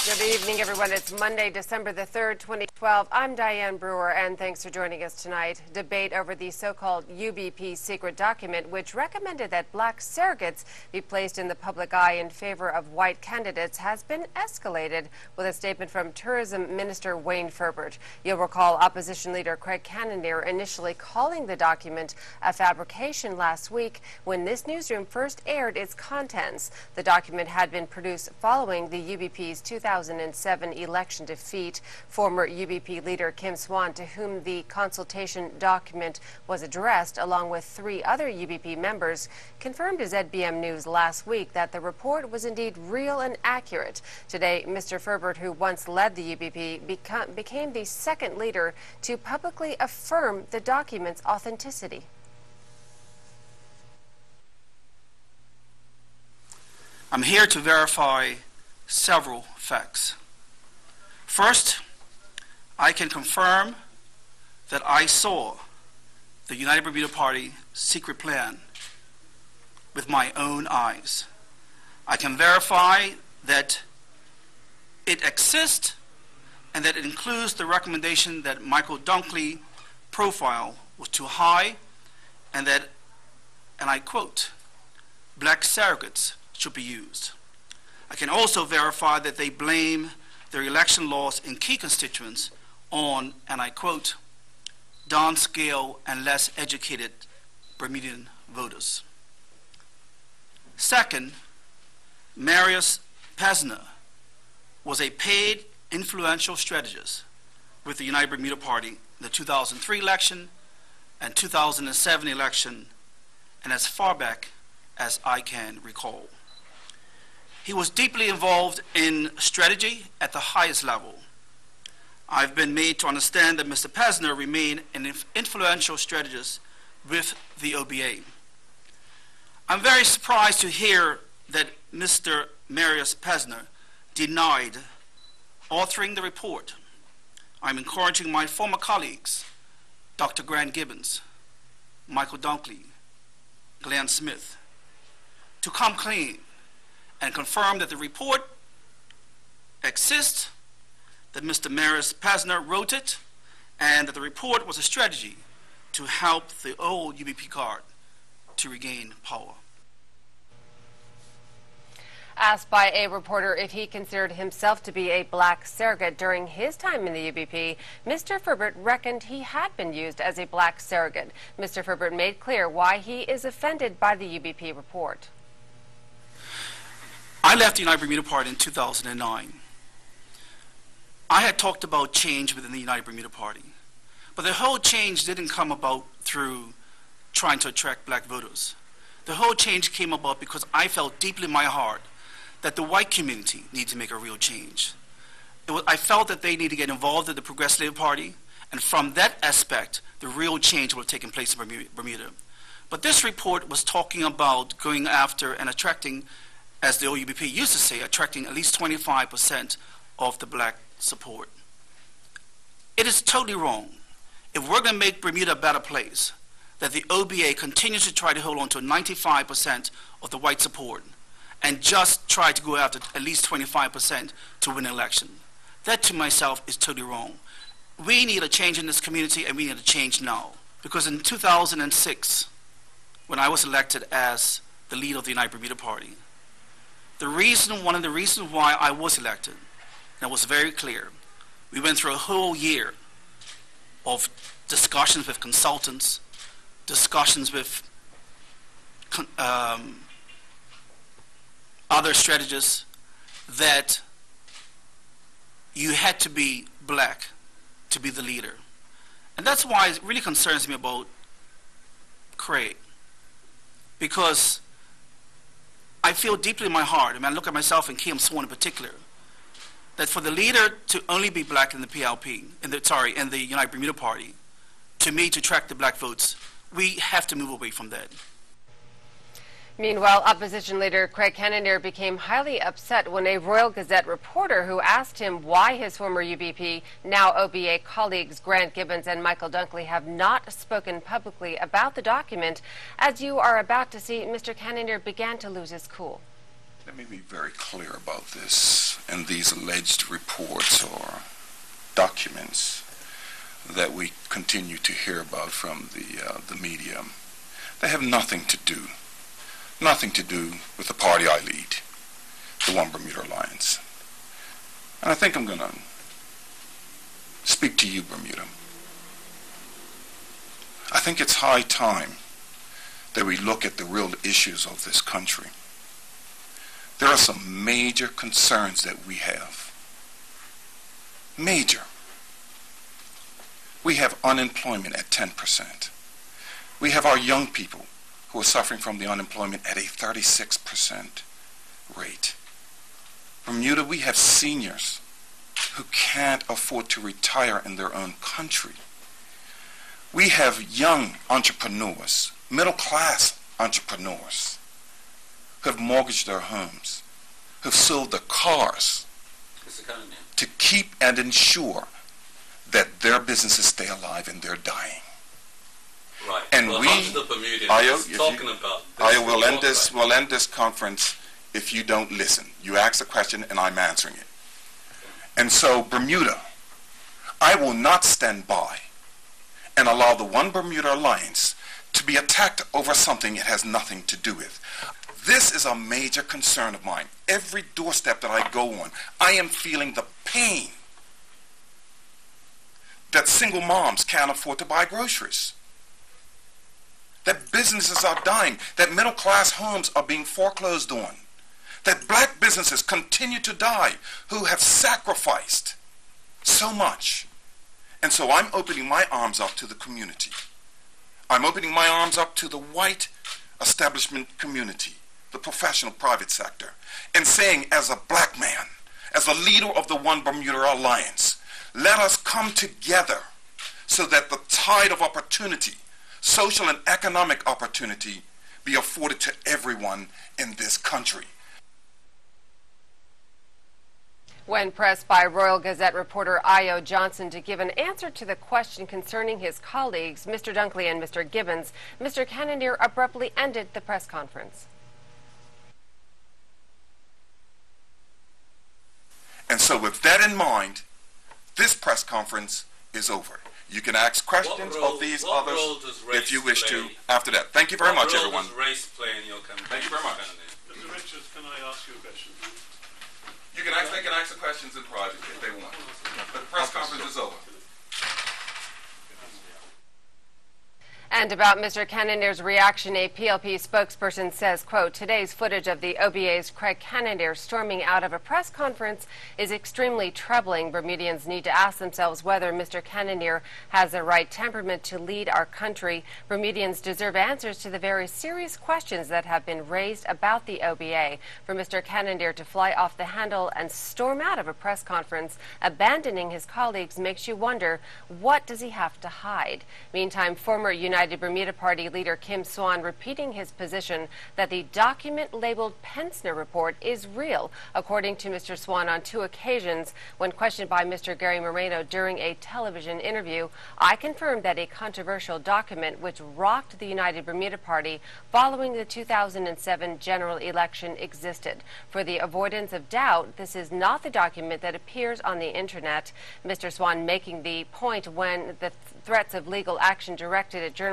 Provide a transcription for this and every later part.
Good evening, everyone. It's Monday, December the 3rd, 2012. I'm Diane Brewer, and thanks for joining us tonight. Debate over the so-called UBP secret document, which recommended that black surrogates be placed in the public eye in favor of white candidates, has been escalated with a statement from Tourism Minister Wayne Ferbert. You'll recall opposition leader Craig Cannonier initially calling the document a fabrication last week when this newsroom first aired its contents. The document had been produced following the UBP's 2007 election defeat. Former UBP leader Kim Swan, to whom the consultation document was addressed, along with 3 other UBP members, confirmed to ZBM News last week that the report was indeed real and accurate. Today, Mr. Ferbert, who once led the UBP, became the second leader to publicly affirm the document's authenticity. I'm here to verify several facts. First, I can confirm that I saw the United Bermuda Party secret plan with my own eyes. I can verify that it exists and that it includes the recommendation that Michael Dunkley profile was too high and that, and I quote, black surrogates should be used. I can also verify that they blame their election loss in key constituents on, and I quote, downscale and less educated Bermudian voters. Second, Marius Pesner was a paid influential strategist with the United Bermuda Party in the 2003 election and 2007 election, and as far back as I can recall. He was deeply involved in strategy at the highest level. I've been made to understand that Mr. Pesner remained an influential strategist with the OBA. I'm very surprised to hear that Mr. Marius Pesner denied authoring the report. I'm encouraging my former colleagues, Dr. Grant Gibbons, Michael Dunkley, Glenn Smith, to come clean and confirm that the report exists, that Mr. Marius Pesner wrote it, and that the report was a strategy to help the old UBP card to regain power. Asked by a reporter if he considered himself to be a black surrogate during his time in the UBP, Mr. Ferbert reckoned he had been used as a black surrogate. Mr. Ferbert made clear why he is offended by the UBP report. I left the United Bermuda Party in 2009. I had talked about change within the United Bermuda Party, but the whole change didn't come about through trying to attract black voters. The whole change came about because I felt deeply in my heart that the white community needed to make a real change. I felt that they need to get involved in the Progressive Labour Party, and from that aspect, the real change would have taken place in Bermuda. But this report was talking about going after and attracting, as the UBP used to say, attracting at least 25% of the black support. It is totally wrong. If we're going to make Bermuda a better place, that the OBA continues to try to hold on to 95% of the white support and just try to go after at least 25% to win an election. That to myself is totally wrong. We need a change in this community, and we need a change now. Because in 2006, when I was elected as the leader of the United Bermuda Party, one of the reasons why I was elected, and it was very clear, we went through a whole year of discussions with consultants, discussions with other strategists, that you had to be black to be the leader. And that's why it really concerns me about Craig, because I feel deeply in my heart, and I look at myself and Kim Swan in particular, that for the leader to only be black in the PLP, in the United Bermuda Party, to me, to attract the black votes, we have to move away from that. Meanwhile, opposition leader Craig Cannonier became highly upset when a Royal Gazette reporter who asked him why his former UBP, now OBA colleagues Grant Gibbons and Michael Dunkley have not spoken publicly about the document. As you are about to see, Mr. Cannonier began to lose his cool. Let me be very clear about this and these alleged reports or documents that we continue to hear about from the media. They have nothing to do with the party I lead, the One Bermuda Alliance. And I think I'm going to speak to you, Bermuda. I think it's high time that we look at the real issues of this country. There are some major concerns that we have. Major. We have unemployment at 10%. We have our young people who are suffering from the unemployment at a 36% rate. Bermuda, we have seniors who can't afford to retire in their own country. We have young entrepreneurs, middle-class entrepreneurs, who have mortgaged their homes, who have sold their cars to keep and ensure that their businesses stay alive and they're dying. Right. And well, we, the Bermudians talking about this. We'll end this conference if you don't listen. You ask a question and I'm answering it. And so, Bermuda, I will not stand by and allow the One Bermuda Alliance to be attacked over something it has nothing to do with. This is a major concern of mine. Every doorstep that I go on, I am feeling the pain that single moms can't afford to buy groceries, that businesses are dying, that middle-class homes are being foreclosed on, that black businesses continue to die who have sacrificed so much. And so I'm opening my arms up to the community. I'm opening my arms up to the white establishment community, the professional private sector, and saying, as a black man, as a leader of the One Bermuda Alliance, let us come together so that the tide of opportunity, social and economic opportunity, be afforded to everyone in this country. When pressed by Royal Gazette reporter Io Johnson to give an answer to the question concerning his colleagues, Mr. Dunkley and Mr. Gibbons, Mr. Cannonier abruptly ended the press conference. And so with that in mind, this press conference is over. You can ask questions of these others if you wish to after that. Thank you very much, everyone. What role does race play in your campaign? Thank you very much. Mr. Richards, can I ask you a question? They can ask the questions in private if they want. But the press conference is over. And about Mr. Cannonier's reaction, a PLP spokesperson says, quote, today's footage of the OBA's Craig Cannonier storming out of a press conference is extremely troubling. Bermudians need to ask themselves whether Mr. Cannonier has the right temperament to lead our country. Bermudians deserve answers to the very serious questions that have been raised about the OBA. For Mr. Cannonier to fly off the handle and storm out of a press conference, abandoning his colleagues, makes you wonder, what does he have to hide? Meantime, former United Bermuda Party leader Kim Swan repeating his position that the document labeled Pensner report is real, according to Mr. Swan on 2 occasions. When questioned by Mr. Gary Moreno during a television interview, I confirmed that a controversial document which rocked the United Bermuda Party following the 2007 general election existed. For the avoidance of doubt, this is not the document that appears on the internet. Mr. Swan making the point when the threats of legal action directed at journalists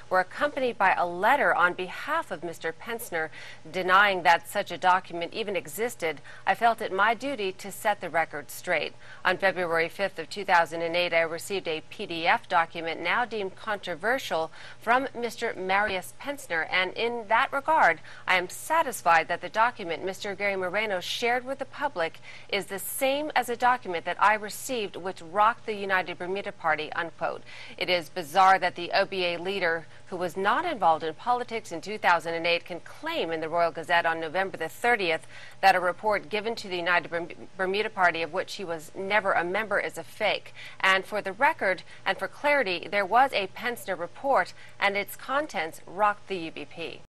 were accompanied by a letter on behalf of Mr. Pensner denying that such a document even existed. I felt it my duty to set the record straight. On February 5th of 2008, I received a PDF document now deemed controversial from Mr. Marius Pensner, and in that regard, I am satisfied that the document Mr. Gary Moreno shared with the public is the same as a document that I received which rocked the United Bermuda Party, unquote. It is bizarre that the OBA leader, who was not involved in politics in 2008, can claim in the Royal Gazette on November the 30th that a report given to the United Bermuda Party of which he was never a member is a fake. And for the record and for clarity, there was a Pensner report and its contents rocked the UBP.